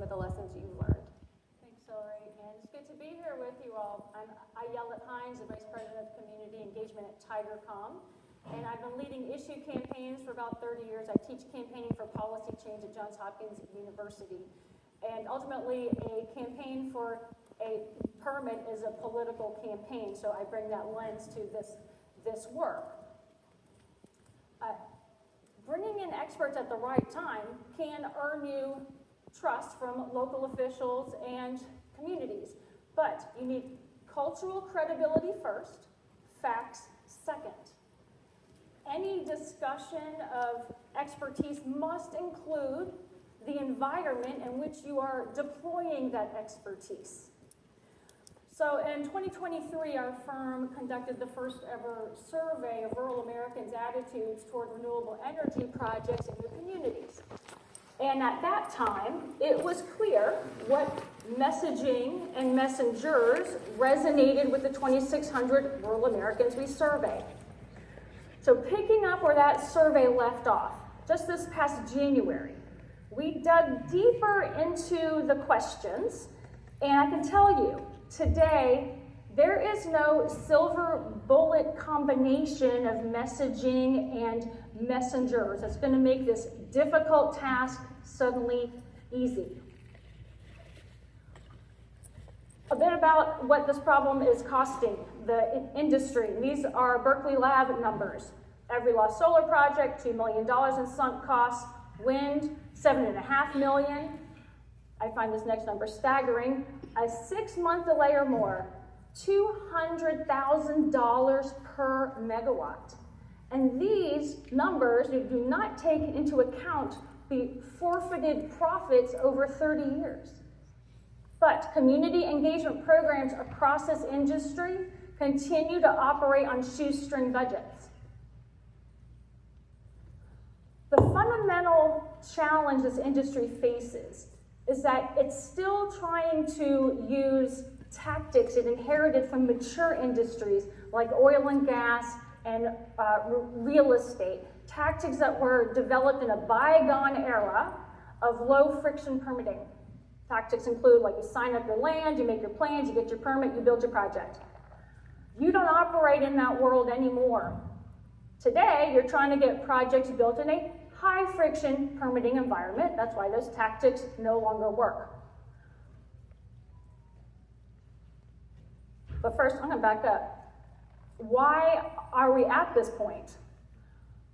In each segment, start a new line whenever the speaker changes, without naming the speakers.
some of the lessons you've learned.
Thanks, Hillary, and it's good to be here with you all. I'm Ayelet Hines, the Vice President of Community Engagement at TigerCom, and I've been leading issue campaigns for about 30 years. I teach campaigning for policy change at Johns Hopkins University, and ultimately a campaign for a permit is a political campaign, so I bring that lens to this work. Bringing in experts at the right time can earn you trust from local officials and communities, but you need cultural credibility first, facts second. Any discussion of expertise must include the environment in which you are deploying that expertise. So in 2023, our firm conducted the first ever survey of rural Americans' attitudes toward renewable energy projects in their communities. And at that time, it was clear what messaging and messengers resonated with the 2,600 rural Americans we surveyed. So picking up where that survey left off, just this past January, we dug deeper into the questions, and I can tell you, today, there is no silver bullet combination of messaging and messengers that's going to make this difficult task suddenly easy. A bit about what this problem is costing the industry. These are Berkeley Lab numbers. Every lost solar project, $2 million in sunk costs. Wind, $7.5 million. I find this next number staggering. A 6-month delay or more, $200,000 per megawatt. And these numbers do not take into account the forfeited profits over 30 years. But community engagement programs across this industry continue to operate on shoestring budgets. The fundamental challenge this industry faces is that it's still trying to use tactics it inherited from mature industries like oil and gas and real estate, tactics that were developed in a bygone era of low friction permitting. Tactics include, like, you sign up your land, you make your plans, you get your permit, you build your project. You don't operate in that world anymore. Today, you're trying to get projects built in a high friction permitting environment. That's why those tactics no longer work. But first, I'm going to back up. Why are we at this point?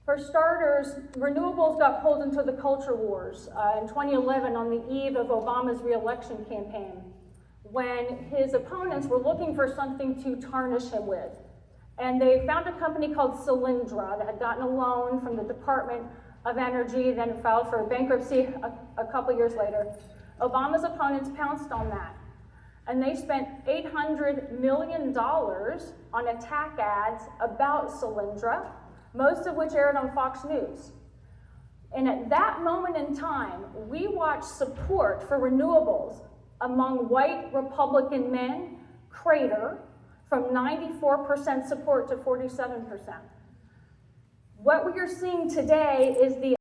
For starters, renewables got pulled into the culture wars in 2011 on the eve of Obama's re-election campaign, when his opponents were looking for something to tarnish him with. And they found a company called Solyndra that had gotten a loan from the Department of Energy, then filed for bankruptcy a couple years later. Obama's opponents pounced on that, and they spent $800 million on attack ads about Solyndra, most of which aired on Fox News. And at that moment in time, we watched support for renewables among white Republican men crater from 94% support to 47%. What we are seeing today is the